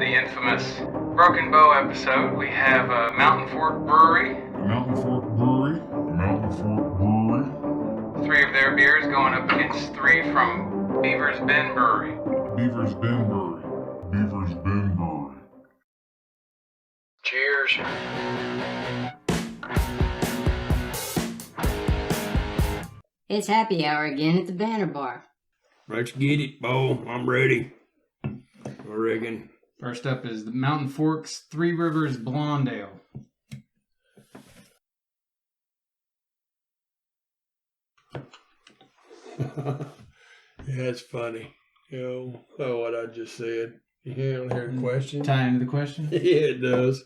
the infamous Broken Bow episode. We have Mountain Fork Brewery. Mountain Fork Brewery. Mountain Fork Brewery. 3 of their beers going up against 3 from Beaver's Bend Brewery. Beaver's Bend Brewery. Beaver's Bend Brewery. Cheers. It's happy hour again at the Banter Bar. Let's get it, Bo. I'm ready. I reckon. First up is the Mountain Forks Three Rivers Blonde Ale. Yeah, it's funny. What I just said. You don't hear the question? Time to the question? Yeah, it does.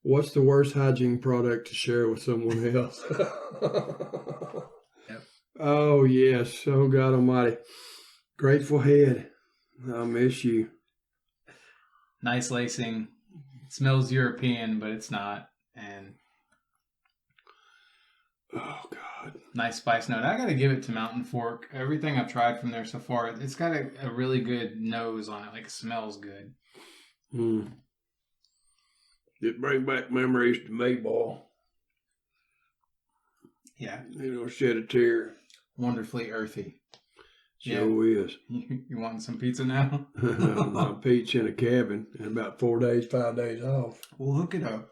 What's the worst hygiene product to share with someone else? Yep. Oh, yes. Oh, God Almighty. Grateful Head. I miss you. Nice lacing. It smells European, but it's not. And Oh, God. nice spice note. I got to give it to Mountain Fork. Everything I've tried from there so far, it's got a really good nose on it. Like, it smells good. It brings back memories to me, boy. Yeah. Shed a tear. Wonderfully earthy. Sure is. You wanting some pizza now? My peach in a cabin and about 4 days, 5 days off. We'll hook it up.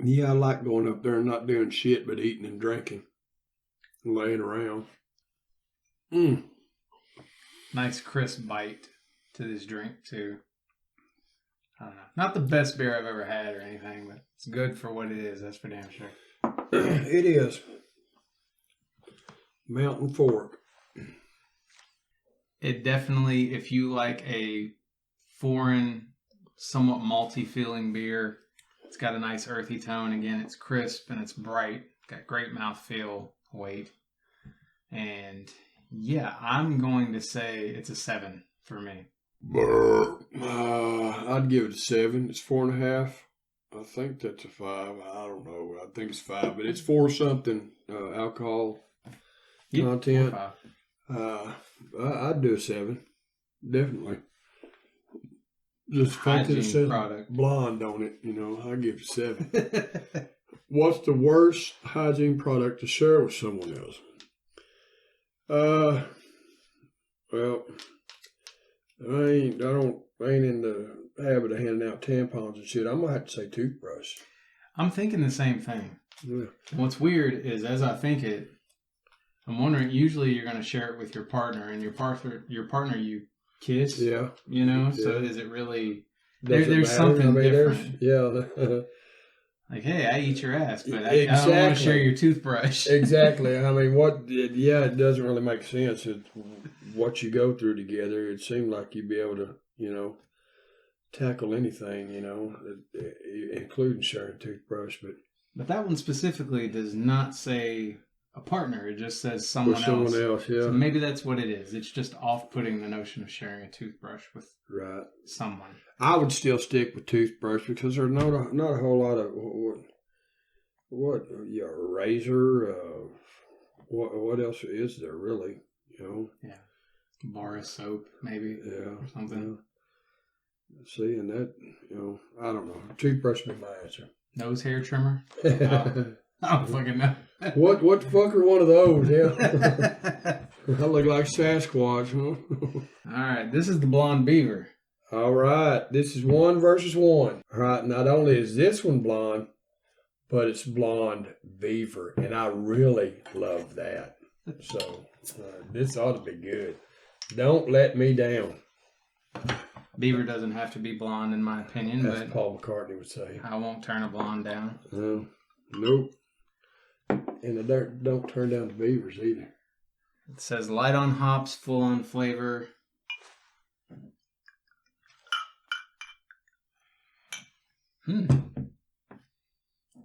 Yeah, I like going up there and not doing shit but eating and drinking and laying around. Nice crisp bite to this drink, too. I don't know. Not the best beer I've ever had or anything, but it's good for what it is. That's for damn sure. It is. Mountain Fork. It definitely, if you like a foreign, somewhat malty feeling beer, it's got a nice earthy tone. Again, it's crisp and it's bright. Got great mouthfeel, weight. And yeah, I'm going to say it's a 7 for me. I'd give it a 7. It's 4.5. I think that's a 5. I don't know. I think it's 5, but it's 4 something alcohol content. 4 or 5. I'd do a 7. Definitely. Just the fact that it says product. blonde on it, I give it a 7. What's the worst hygiene product to share with someone else? Well, I ain't in the habit of handing out tampons and shit. I'm gonna have to say toothbrush. I'm thinking the same thing. Yeah. What's weird is as I think it, I'm wondering, usually you're going to share it with your partner, and your partner you kiss. Yeah. So is it really, Does it there's matter? something there's- different. Yeah. Like, hey, I eat your ass, but I don't want Exactly. to share your toothbrush. Exactly. It doesn't really make sense. What you go through together, it seemed like you'd be able to, tackle anything, including sharing a toothbrush. But that one specifically does not say a partner. It just says someone With someone else, yeah. So maybe that's what it is. It's just off-putting the notion of sharing a toothbrush with Right. someone. I would still stick with toothbrush because there's not a whole lot of razor. What else is there really? Yeah. Bar of soap, maybe. Yeah. Or something. Yeah. See, and that I don't know. Toothbrush would be my answer. Nose hair trimmer. I don't fucking know. What the fuck are one of those? Yeah. I look like Sasquatch, huh? All right, this is the Blonde Beaver. All right, this is 1 versus 1. All right, not only is this one blonde, but it's blonde Beaver, and I really love that. So this ought to be good. Don't let me down. Beaver doesn't have to be blonde, in my opinion, That's but Paul McCartney would say. I won't turn a blonde down. Nope. And I don't turn down the Beavers either. It says light on hops, full on flavor.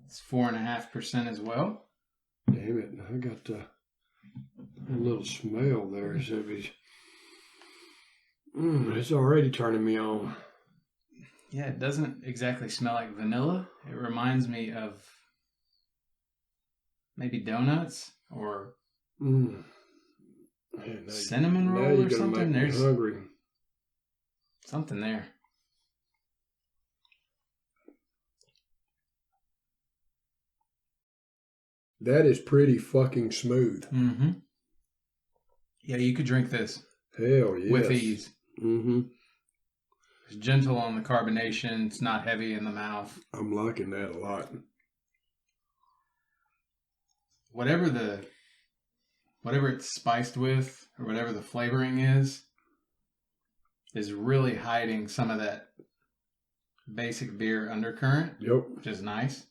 It's 4.5% as well. Damn it! I got a little smell there. So it's already turning me on. Yeah, it doesn't exactly smell like vanilla. It reminds me of maybe donuts or Man, cinnamon now roll you're or gonna something. make me There's hungry. something there. That is pretty fucking smooth. Mm-hmm. Yeah, you could drink this Hell yes. with ease. Mm-hmm. It's gentle on the carbonation. It's not heavy in the mouth. I'm liking that a lot. Whatever it's spiced with, or whatever the flavoring is really hiding some of that basic beer undercurrent, Yep. which is nice.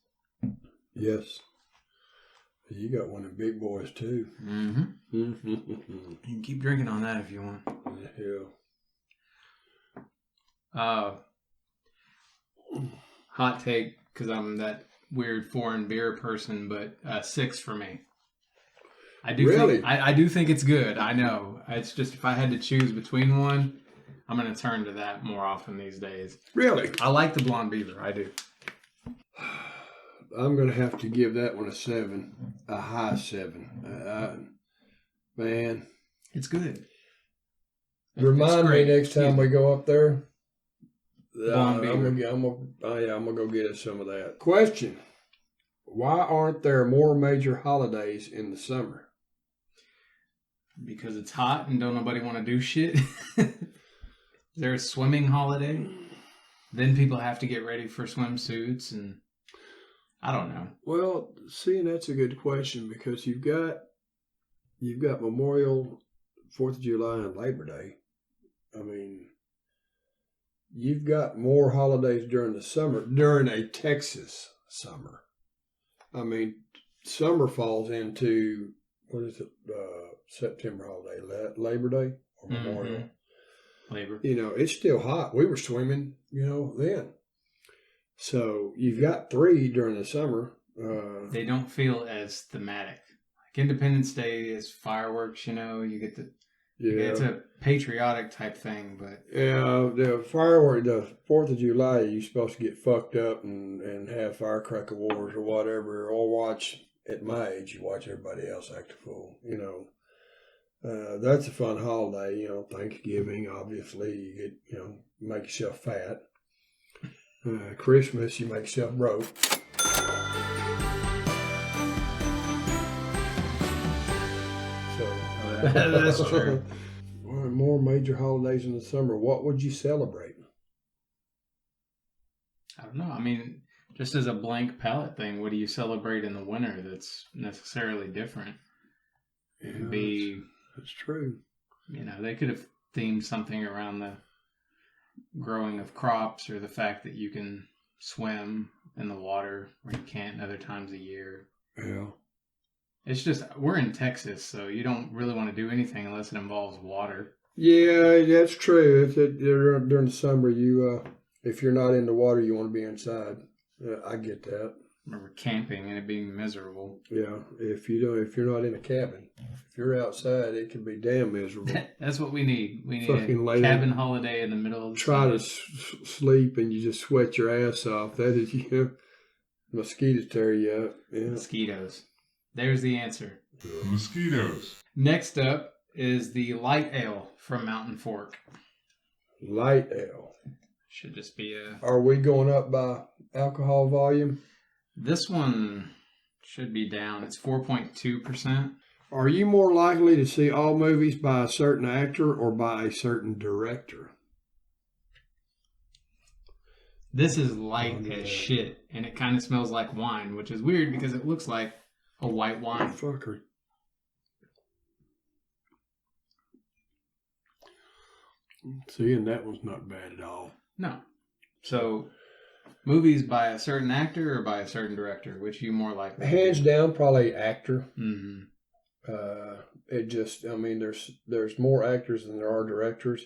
Yes. You got one of the big boys too. Mm-hmm. Mm-hmm. You can keep drinking on that if you want. Yeah. Hot take, because I'm that weird foreign beer person, but 6 for me. I do Really? I do think it's good. I know. It's just if I had to choose between one, I'm going to turn to that more often these days. Really? I like the Blonde Beaver. I do. I'm going to have to give that one a 7. A high 7. Man. It's good. Remind me next time we go up there. Blonde Beaver. I'm gonna go get us some of that. Question: why aren't there more major holidays in the summer? Because it's hot and don't nobody want to do shit. There's a swimming holiday. Then people have to get ready for swimsuits, and I don't know. Well, see, that's a good question because you've got Memorial, 4th of July, and Labor Day. I mean, you've got more holidays during the summer, during a Texas summer. I mean, summer falls into, what is it, September holiday, Labor Day or Memorial? Mm-hmm. Labor. You know, it's still hot. We were swimming, then. So you've got 3 during the summer. They don't feel as thematic. Like Independence Day is fireworks, you get the... Yeah, it's a patriotic type thing, but... Yeah, the 4th of July, you're supposed to get fucked up and have firecracker wars or whatever, or watch, at my age, you watch everybody else act a fool, That's a fun holiday, Thanksgiving, obviously, you get, make yourself fat. Christmas, you make yourself broke. That's true. More major holidays in the summer. What would you celebrate? I don't know. I mean, just as a blank palette thing, what do you celebrate in the winter that's necessarily different? It could be... That's true. They could have themed something around the growing of crops or the fact that you can swim in the water where you can't other times a year. Yeah. It's just, we're in Texas, so you don't really want to do anything unless it involves water. Yeah, that's true. During the summer, you if you're not in the water, you want to be inside. I get that. Remember camping and it being miserable. Yeah, if you're not in a cabin, if you're outside, it can be damn miserable. That's what we need. We need Fucking a cabin holiday in the middle of the Try summer. to sleep and you just sweat your ass off. That is, mosquitoes tear you up. Yeah. Mosquitoes. There's the answer. Mosquitoes. Next up is the light ale from Mountain Fork. Light ale. Should just be a... Are we going up by alcohol volume? This one should be down. It's 4.2%. Are you more likely to see all movies by a certain actor or by a certain director? This is light as shit, and it kind of smells like wine, which is weird because it looks like a white wine. Fucker. See, and that one's not bad at all. No. So, movies by a certain actor or by a certain director, which you more likely? Hands down, probably actor. Mm-hmm. It just, there's more actors than there are directors.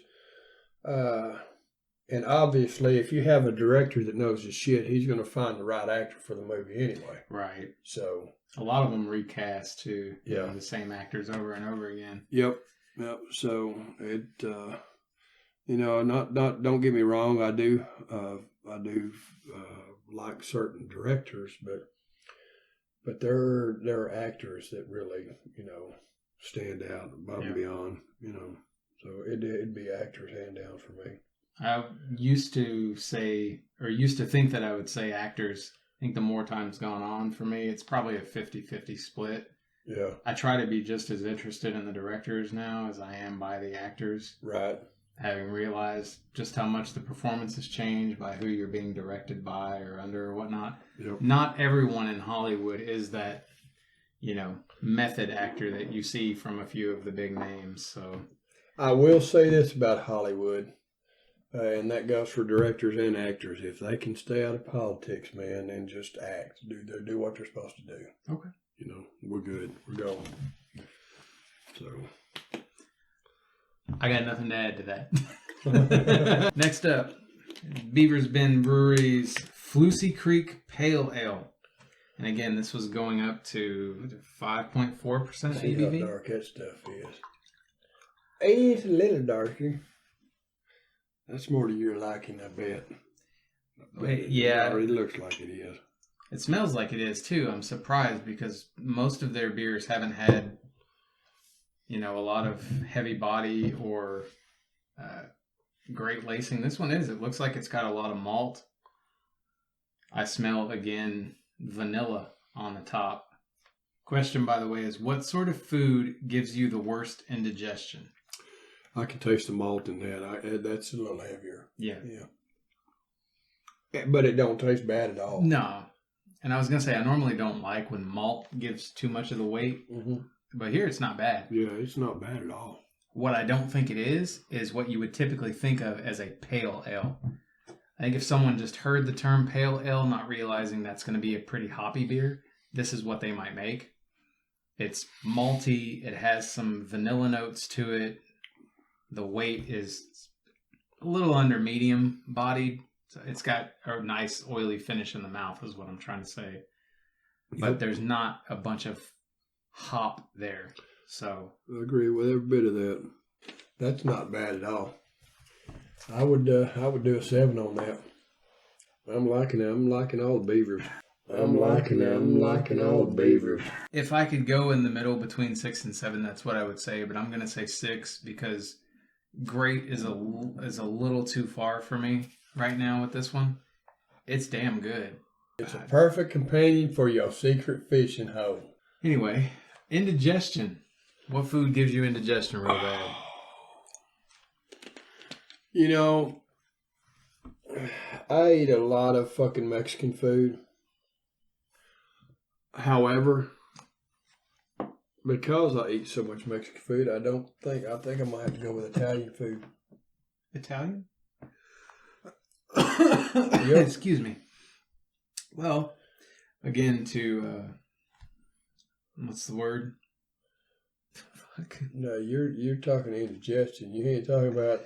And obviously, if you have a director that knows his shit, he's going to find the right actor for the movie anyway. Right. So a lot of them recast too. Yeah. The same actors over and over again. Yep. So it, don't get me wrong. I do like certain directors, but there are actors that really, stand out above and beyond, you know. So it'd be actors hand down for me. I used to think that I would say actors. I think the more time's gone on for me, it's probably a 50-50 split. Yeah. I try to be just as interested in the directors now as I am by the actors. Right. Having realized just how much the performance has changed by who you're being directed by or under or whatnot. Yep. Not everyone in Hollywood is that, method actor that you see from a few of the big names. So I will say this about Hollywood, and that goes for directors and actors. If they can stay out of politics, man, and just act, do what they're supposed to do. Okay. We're good. We're going. So I got nothing to add to that. Next up, Beavers Bend Brewery's Fleucy Creek Pale Ale. And again, this was going up to 5.4% see ABV. how dark that stuff is. It's a little darker. That's more to your liking, I bet. Wait, yeah. It looks like it is. It smells like it is, too. I'm surprised because most of their beers haven't had, a lot of heavy body or great lacing. This one is. It looks like it's got a lot of malt. I smell, again, vanilla on the top. Question, by the way, is what sort of food gives you the worst indigestion? I can taste the malt in that. That's a little heavier. Yeah. But it don't taste bad at all. No. And I was going to say, I normally don't like when malt gives too much of the weight. Mm-hmm. But here it's not bad. Yeah, it's not bad at all. What I don't think it is what you would typically think of as a pale ale. I think if someone just heard the term pale ale, not realizing that's going to be a pretty hoppy beer, this is what they might make. It's malty. It has some vanilla notes to it. The weight is a little under medium bodied. So it's got a nice oily finish in the mouth is what I'm trying to say. But there's not a bunch of hop there. So I agree with every bit of that. That's not bad at all. I would do a 7 on that. I'm liking it. I'm liking all the Beavers. I'm liking all the Beavers. If I could go in the middle between 6 and 7, that's what I would say. But I'm going to say 6 because great is a little too far for me right now with this one. It's damn good. It's a perfect companion for your secret fishing hole. Anyway, indigestion. What food gives you indigestion real bad? I eat a lot of fucking Mexican food. However, because I eat so much Mexican food, I think I might have to go with Italian food. Italian? Yep. Excuse me. Well, again, what's the word? Fuck. No, you're talking indigestion. You ain't talking about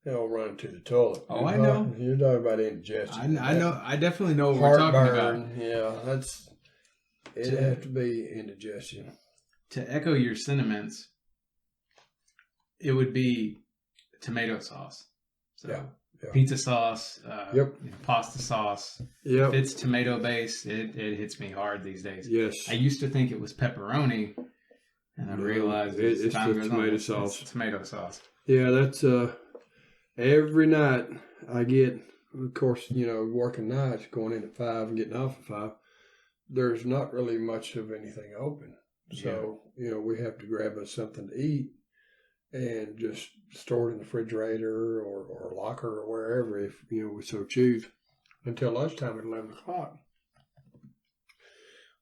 running to the toilet. I know. You're talking about indigestion. I know. I definitely know what we're talking about. Yeah, it'd have to be indigestion. To echo your sentiments, it would be tomato sauce. So Yeah. pizza sauce, pasta sauce. Yep. If it's tomato based, it hits me hard these days. Yes. I used to think it was pepperoni, and I realized it's as time the goes tomato on, sauce. It's tomato sauce. Yeah, that's every night I get, of course, working nights, going in at 5 and getting off at 5. There's not really much of anything open. So, we have to grab us something to eat and just store it in the refrigerator or locker or wherever if, we so choose until lunchtime at 11 o'clock.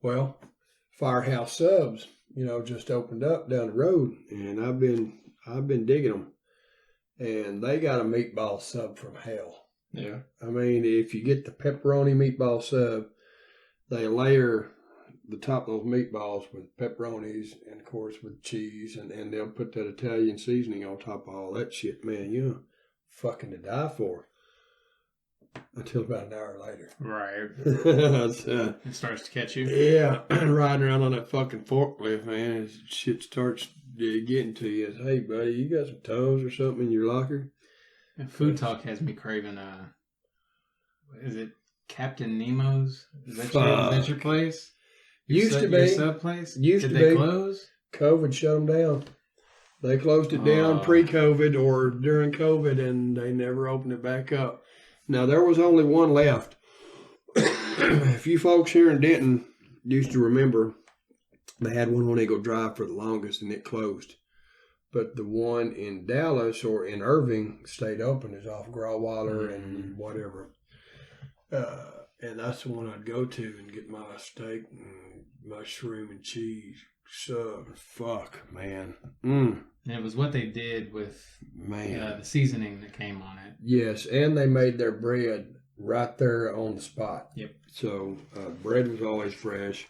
Well, Firehouse Subs, just opened up down the road and I've been digging them. And they got a meatball sub from hell. Yeah. I mean, if you get the pepperoni meatball sub, they layer the top of those meatballs with pepperonis and, of course, with cheese. And they'll put that Italian seasoning on top of all that shit. Man, fucking to die for. Until about an hour later. Right. It starts to catch you. Yeah. Riding around on that fucking forklift, man. Shit starts getting to you. It's, hey, buddy, you got some toes or something in your locker? And Food Talk has me craving, is it Captain Nemo's? Is that your place? Used to be. Your sub place? Used Did to they be. close? COVID shut them down. They closed it down pre-COVID or during COVID, and they never opened it back up. Now, there was only one left. If you folks here in Denton used to remember, they had one on Eagle Drive for the longest, and it closed. But the one in Dallas or in Irving stayed open. It's off Grauweiler and whatever. And that's the one I'd go to and get my steak and mushroom and cheese sub. Fuck, man. And it was what they did with the seasoning that came on it. Yes, and they made their bread right there on the spot. Yep. So bread was always fresh.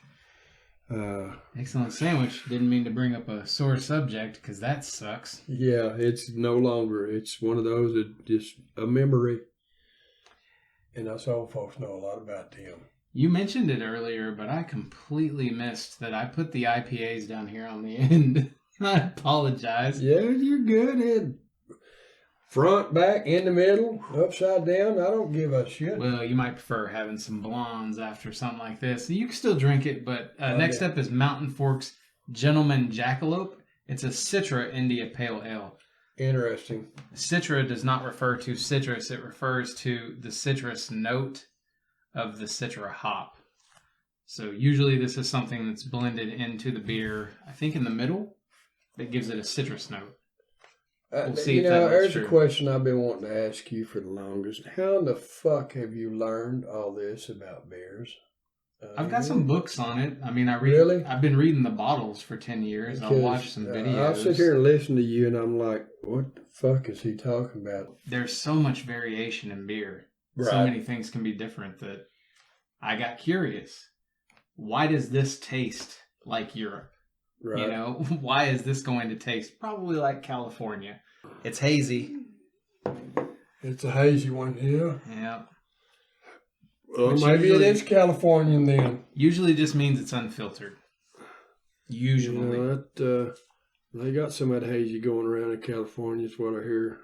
Excellent sandwich. Didn't mean to bring up a sore subject because that sucks. Yeah, it's no longer. It's one of those that just a memory. And us old folks know a lot about them. You mentioned it earlier, but I completely missed that I put the IPAs down here on the end. I apologize. Yeah, you're good. Ed. Front, back, in the middle, upside down. I don't give a shit. Well, you might prefer having some blondes after something like this. You can still drink it, but next up is Mountain Fork's Gentleman Jackalope. It's a Citra India Pale Ale. Interesting. Citra does not refer to citrus. It refers to the citrus note of the Citra hop. So usually this is something that's blended into the beer, I think in the middle, that gives it a citrus note. We'll see if there's true. A question I've been wanting to ask you for the longest. How in the fuck have you learned all this about beers? I've got some books on it. I mean, I've been reading the bottles for 10 years. I'll watch some videos. I'll sit here and listen to you, and I'm like, what the fuck is he talking about? There's so much variation in beer. Right. So many things can be different that I got curious. Why does this taste like Europe? Right. You know, why is this going to taste probably like California? It's hazy. It's a hazy one, yeah. Yeah. Well, maybe it is Californian then. Usually just means it's unfiltered. Usually. You know, they got some of that hazy going around in California, is what I hear.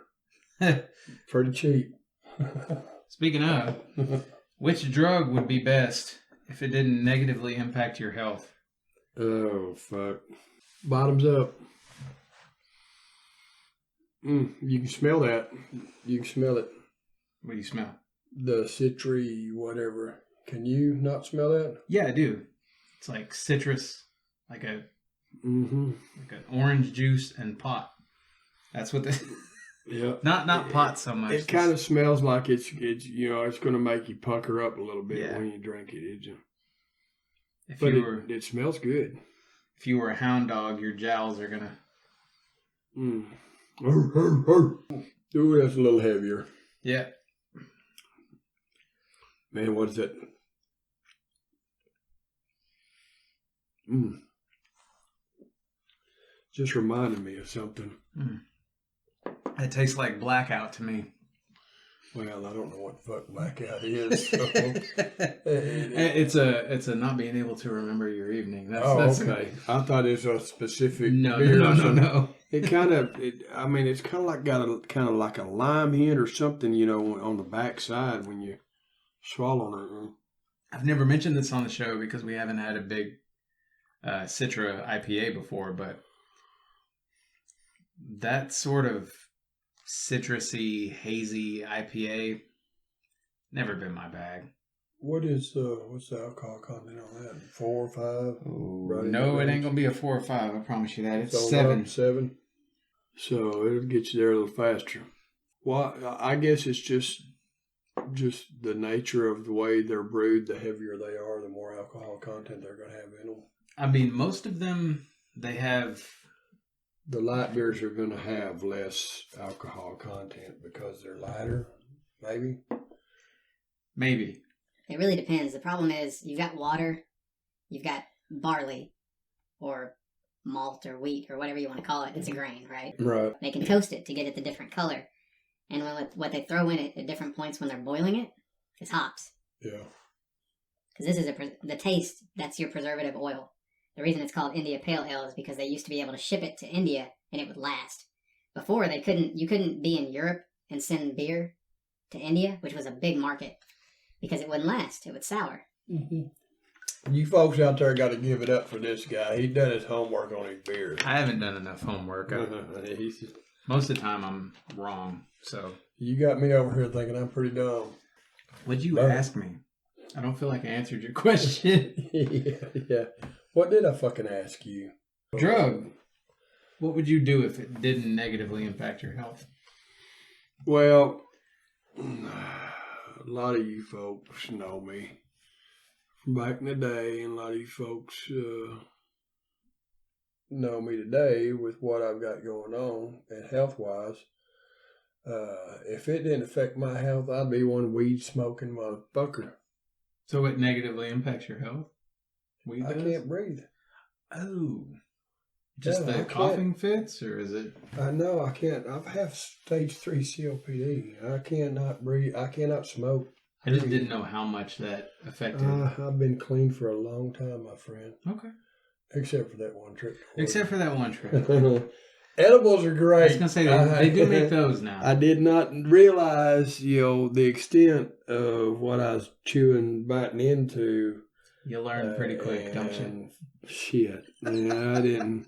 Pretty cheap. Speaking of, which drug would be best if it didn't negatively impact your health? Oh, fuck. Bottoms up. You can smell that. You can smell it. What do you smell? The citry, whatever. Can you not smell that? Yeah, I do. It's like citrus, like an orange juice and pot. That's what the yeah. Not pot so much. It kind of smells like it's it's going to make you pucker up a little bit when you drink it. It smells good. If you were a hound dog, your jowls are gonna. Ooh, that's a little heavier. Yeah. Man, what is that? Just reminded me of something. It tastes like blackout to me. Well, I don't know what the fuck blackout is. So. It's a not being able to remember your evening. That's okay. I thought it was a specific. No. It kind of. It's kind of like got a kind of like a lime hint or something, on the back side when you swallow it. I've never mentioned this on the show because we haven't had a big Citra IPA before, but that sort of citrusy, hazy IPA, never been my bag. What's the alcohol content on that? 4 or 5? Right, no, it ain't gonna be a 4 or 5. I promise you that. It's 7. 7. So it'll get you there a little faster. Well, I guess it's just the nature of the way they're brewed. The heavier they are, the more alcohol content they're gonna have in them. I mean, most of them they have. The light beers are going to have less alcohol content because they're lighter, maybe? Maybe. It really depends. The problem is you've got water, you've got barley, or malt or wheat or whatever you want to call it. It's a grain, right? Right. They can toast it to get it the different color. And what they throw in it at different points when they're boiling it is hops. Yeah. Because this is the taste, that's your preservative oil. The reason it's called India Pale Ale is because they used to be able to ship it to India and it would last. Before you couldn't be in Europe and send beer to India, which was a big market, because it wouldn't last. It would sour. Mm-hmm. You folks out there got to give it up for this guy. He done his homework on his beer. I haven't done enough homework. Most of the time I'm wrong. So You got me over here thinking I'm pretty dumb. what'd you ask me? I don't feel like I answered your question. Yeah. What did I fucking ask you? Drug. What would you do if it didn't negatively impact your health? Well, a lot of you folks know me from back in the day, and a lot of you folks know me today with what I've got going on and health-wise. If it didn't affect my health, I'd be one weed-smoking motherfucker. So it negatively impacts your health? Weed I does? can't breathe. Oh. Just Yeah, I the coughing fits, or is it? I know I can't. I have stage 3 COPD. I cannot breathe. I cannot smoke. I just didn't know how much that affected. I've been clean for a long time, my friend. Okay. Except for that one trip. Except for that one trip. Edibles are I great. was going to say, they do make those now. I did not realize, the extent of what I was biting into. You learn pretty quick, don't you? Shit. Yeah, I didn't.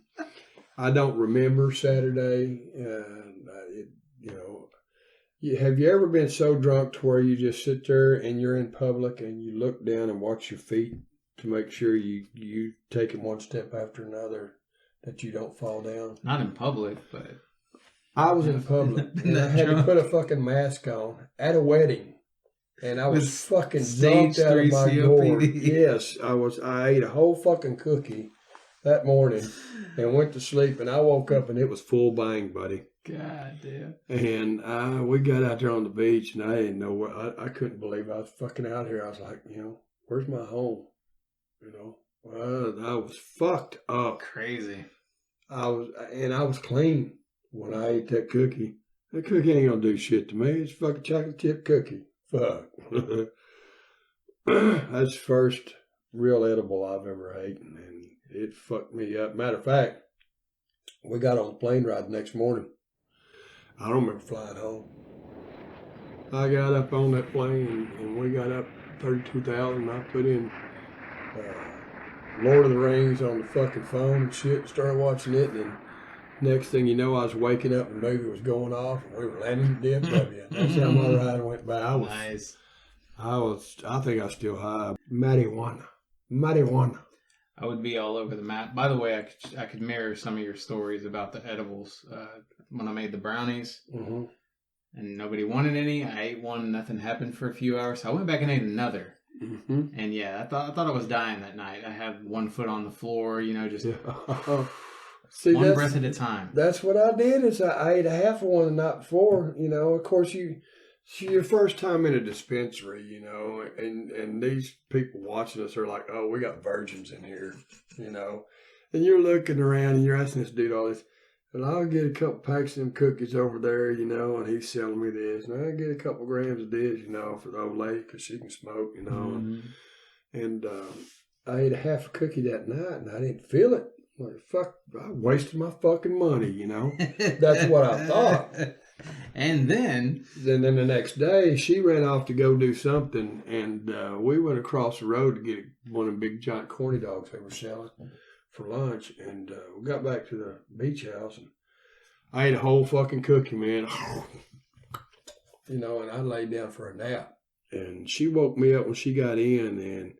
I don't remember Saturday. Have you ever been so drunk to where you just sit there and you're in public and you look down and watch your feet to make sure you take them one step after another, that you don't fall down? Not in public, but I was in public and I had to put a fucking mask on at a wedding, and I was fucking stage dumped out of 3 my COPD. gourd. Yes, I ate a whole fucking cookie that morning and went to sleep, and I woke up and it was full bang, buddy. God damn. And we got out there on the beach, and I didn't know where. I couldn't believe I was fucking out here. I was like, where's my home? I was fucked up. Crazy. I was clean when I ate that cookie. That cookie ain't gonna do shit to me. It's a fucking chocolate chip cookie. Fuck. That's the first real edible I've ever eaten, and it fucked me up. Matter of fact, we got on the plane ride the next morning. I don't remember flying home. I got up on that plane and we got up 32,000. I put in Lord of the Rings on the fucking phone and shit, started watching it, and next thing you know, I was waking up and the movie was going off and we were landing at DFW. That's how my ride went by. Nice. I think I was still high. Marijuana. I would be all over the map. By the way, I could mirror some of your stories about the edibles. When I made the brownies, Mm-hmm. and nobody wanted any, I ate one. Nothing happened for a few hours. So I went back and ate another. Mm-hmm. And yeah, I thought I was dying that night. I had one foot on the floor, just See, one breath at a time. That's what I did. Is I ate a half of one the night before. Of course it's your first time in a dispensary, and these people watching us are like, oh, we got virgins in here, and you're looking around and you're asking this dude all this. And I'll get a couple packs of them cookies over there, and he's selling me this. And I'll get a couple grams of this, for the old lady because she can smoke, Mm-hmm. And I ate a half a cookie that night and I didn't feel it. Like, fuck, I wasted my fucking money, That's what I thought. And then Then the next day, she ran off to go do something. And we went across the road to get one of the big giant corny dogs they were selling for lunch, and we got back to the beach house, and I ate a whole fucking cookie, man. And I laid down for a nap, and she woke me up when she got in, and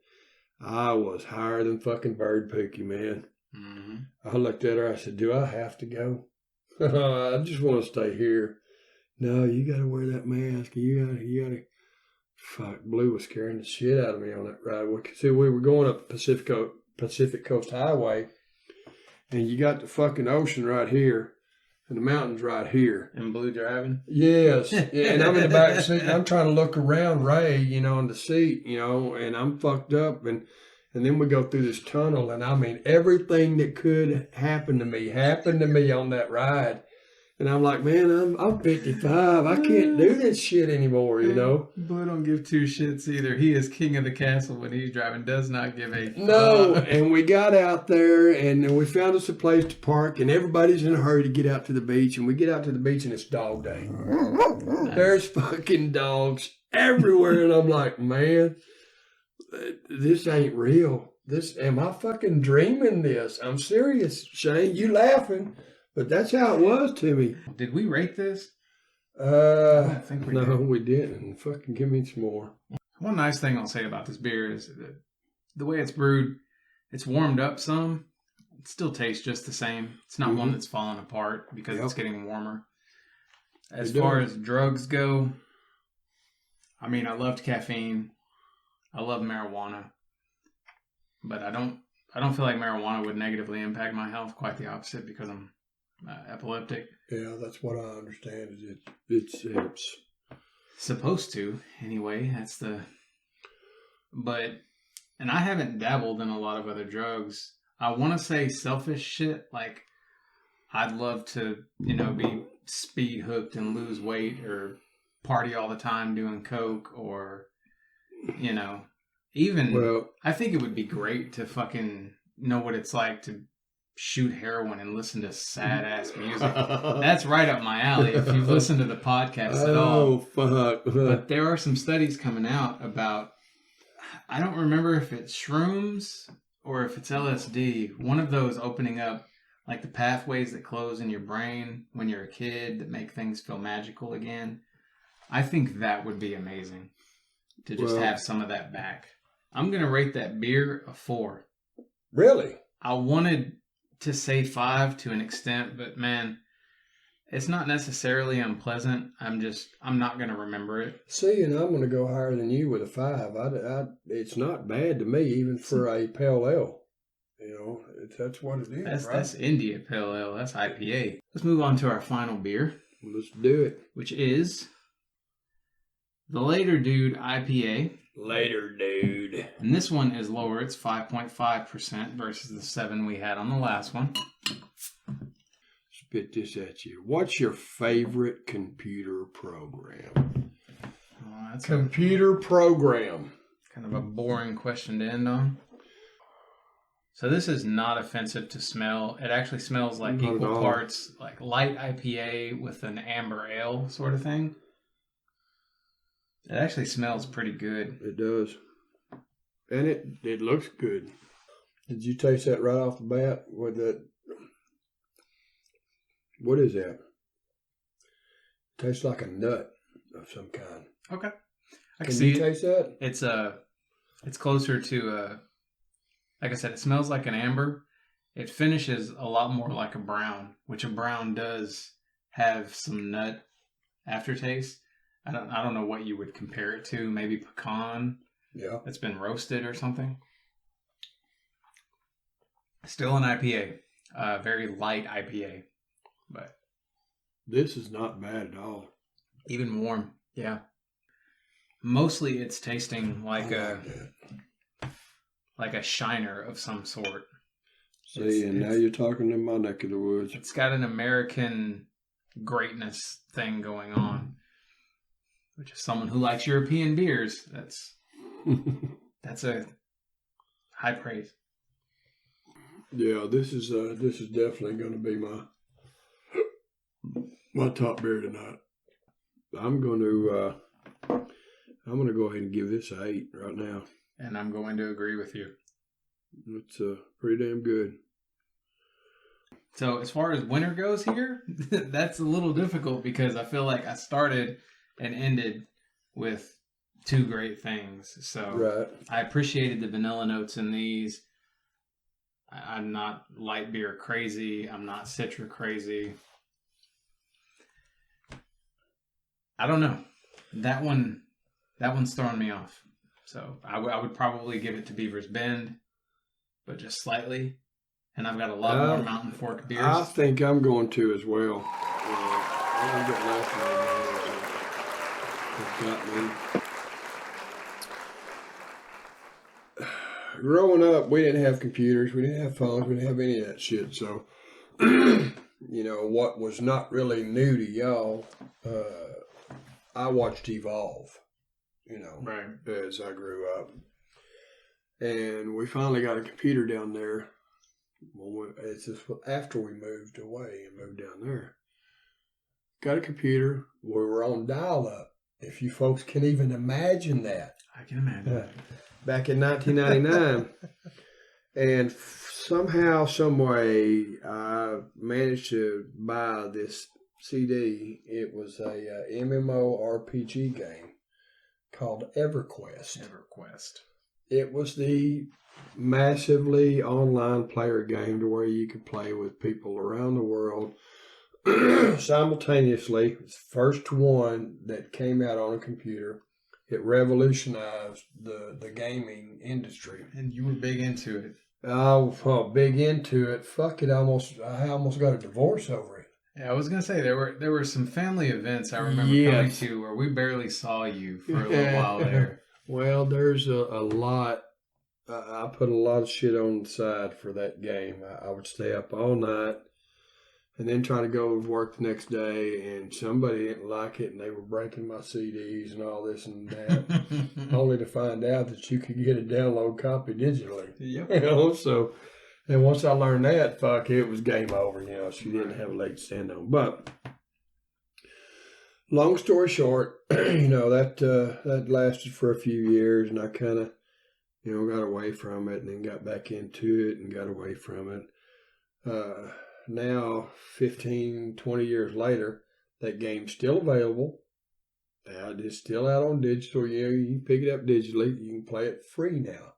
I was higher than fucking bird pookie, man. mm-hmm. I looked at her, I said, do I have to go? I just want to stay here. No, you got to wear that mask. You got to. Fuck, Blue was scaring the shit out of me on that ride. See, we were going up Pacific Coast Highway, and you got the fucking ocean right here and the mountains right here. And Blue driving? Yes. Yeah, and I'm in the back seat and I'm trying to look around Ray, in the seat, and I'm fucked up, and then we go through this tunnel, and I mean everything that could happen to me happened to me on that ride. And I'm like, man, I'm 55. I can't do this shit anymore, Blue don't give two shits either. He is king of the castle when he's driving. Does not give a No. fuck. And we got out there, and we found us a place to park, and everybody's in a hurry to get out to the beach. And we get out to the beach, and it's dog day. Nice. There's fucking dogs everywhere. And I'm like, man, this ain't real. am I fucking dreaming this? I'm serious, Shane. You laughing, but that's how it was to me. Did we rate this? I No, don't think we did. we didn't. Fucking give me some more. One nice thing I'll say about this beer is that the way it's brewed, it's warmed up some. It still tastes just the same. It's not one that's falling apart because it's getting warmer. As far as drugs go, I mean, I loved caffeine. I love marijuana. But I don't feel like marijuana would negatively impact my health. Quite the opposite, because I'm epileptic. Yeah, that's what I understand. Is it's supposed to anyway. And I haven't dabbled in a lot of other drugs. I want to say selfish shit. Like, I'd love to, be speed hooked and lose weight, or party all the time doing coke, or even, I think it would be great to fucking know what it's like to shoot heroin and listen to sad ass music. That's right up my alley if you've listened to the podcast at all. Oh, fuck. But there are some studies coming out about, I don't remember if it's shrooms or if it's LSD, one of those opening up like the pathways that close in your brain when you're a kid that make things feel magical again. I think that would be amazing to just have some of that back. I'm going to rate that beer a 4. Really? I wanted to say 5 to an extent, but man, it's not necessarily unpleasant. I'm not going to remember it. See, and I'm going to go higher than you with a 5. It's not bad to me, even for a pale ale. That's what it is. That's India Pale Ale. That's IPA. Let's move on to our final beer. Let's do it. Which is the Later Dude IPA. Later, dude. And this one is lower. It's 5.5% versus the 7 we had on the last one. Spit this at you. What's your favorite computer program? That's computer program. Kind of a boring question to end on. So this is not offensive to smell. It actually smells like equal parts like light IPA with an amber ale sort of thing. It actually smells pretty good. It does. And it looks good. Did you taste that right off the bat? What is that? Tastes like a nut of some kind. Okay. Can you taste that? It's closer to like I said, it smells like an amber. It finishes a lot more like a brown, which a brown does have some nut aftertaste. I don't know what you would compare it to. Maybe pecan. Yeah. That's been roasted or something. Still an IPA. Very light IPA. But this is not bad at all. Even warm. Yeah. Mostly it's tasting like a shiner of some sort. See, and now you're talking in my neck of the woods. It's got an American greatness thing going on. Which is someone who likes European beers. That's a high praise. Yeah, this is definitely going to be my top beer tonight. I'm going to go ahead and give this an 8 right now. And I'm going to agree with you. It's pretty damn good. So as far as winter goes here, that's a little difficult because I feel like I started and ended with 2 great things. So I appreciated the vanilla notes in these. I'm not light beer crazy. I'm not Citra crazy. I don't know. That one's throwing me off. So I would probably give it to Beaver's Bend, but just slightly. And I've got a lot more Mountain Fork beers. I think I'm going to as well. Growing up, we didn't have computers, we didn't have phones, we didn't have any of that shit. So, what was not really new to y'all, I watched evolve, as I grew up. And we finally got a computer down there. Well, it's just after we moved away and moved down there. Got a computer. We were on dial-up. If you folks can even imagine that. I can imagine. Back in 1999. And somehow, some way, I managed to buy this CD. It was a MMORPG game called EverQuest. EverQuest. It was the massively online player game to where you could play with people around the world simultaneously. It's the first one that came out on a computer. It revolutionized the gaming industry. And you were big into it. Oh, big into it. Fuck it, I almost got a divorce over it. Yeah, I was gonna say there were some family events I remember coming to where we barely saw you for a little while there. Well, there's a lot. I put a lot of shit on the side for that game. I would stay up all night and then try to go to work the next day, and somebody didn't like it, and they were breaking my CDs and all this and that, only to find out that you could get a download copy digitally. Yep. You know, so, and once I learned that, fuck, it was game over. You know, she didn't have a leg to stand on. But long story short, you know, that lasted for a few years, and I kind of, you know, got away from it and then got back into it and got away from it. Now, 15, 20 years later, that game's still available. It's still out on digital. You know, you can pick it up digitally. You can play it free now.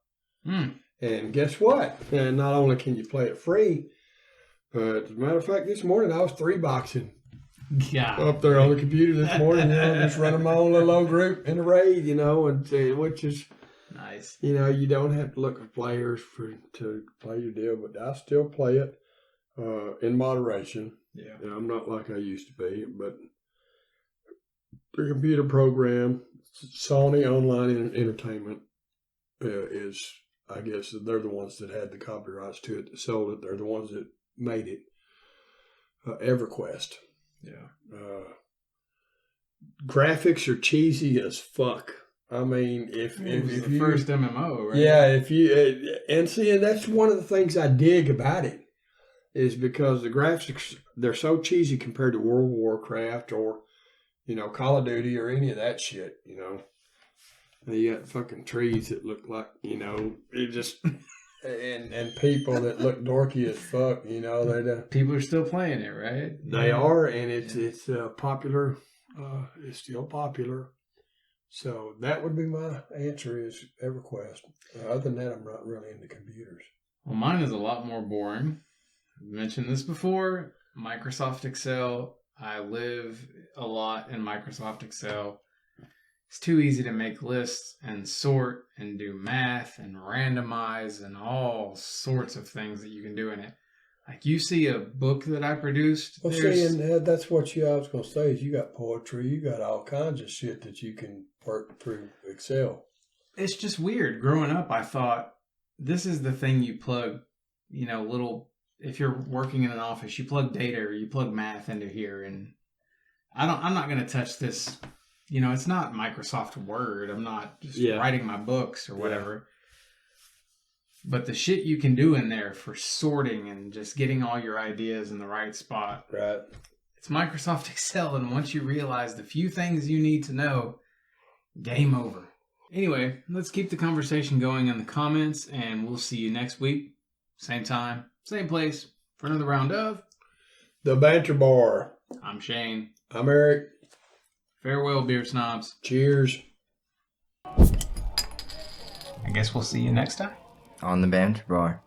And guess what? And not only can you play it free, but as a matter of fact, this morning I was 3-boxing. Yeah. Up there on the computer this morning, you know, just running my own little old group in a raid, you know, and which is nice. You know, you don't have to look for players to play your deal, but I still play it in moderation. Yeah. And I'm not like I used to be, but the computer program, Sony Online Entertainment, is, I guess, they're the ones that had the copyrights to it, that sold it. They're the ones that made it. EverQuest. Yeah. Graphics are cheesy as fuck. I mean, if the first MMO, right? Yeah, if you and see, and that's one of the things I dig about it, is because the graphics, they're so cheesy compared to World of Warcraft or, you know, Call of Duty or any of that shit. You know, and you got fucking trees that look like, you know, it just and people that look dorky as fuck. You know, people are still playing it, right? They are, and it's popular. It's still popular. So that would be my answer, is EverQuest. Other than that, I'm not really into computers. Well, mine is a lot more boring. I've mentioned this before. Microsoft Excel. I live a lot in Microsoft Excel. It's too easy to make lists and sort and do math and randomize and all sorts of things that you can do in it. Like, you see a book that I produced. Well, see, and that's what I was going to say, is you got poetry, you got all kinds of shit that you can work through Excel. It's just weird. Growing up, I thought, this is the thing you plug, you know, if you're working in an office, you plug data or you plug math into here. And I'm not going to touch this. You know, it's not Microsoft Word. I'm not just writing my books or whatever. But the shit you can do in there for sorting and just getting all your ideas in the right spot. Right. It's Microsoft Excel, and once you realize the few things you need to know, game over. Anyway, let's keep the conversation going in the comments, and we'll see you next week. Same time, same place, for another round of The Banter Bar. I'm Shane. I'm Eric. Farewell, beer snobs. Cheers. I guess we'll see you next time. On the Banter Bar.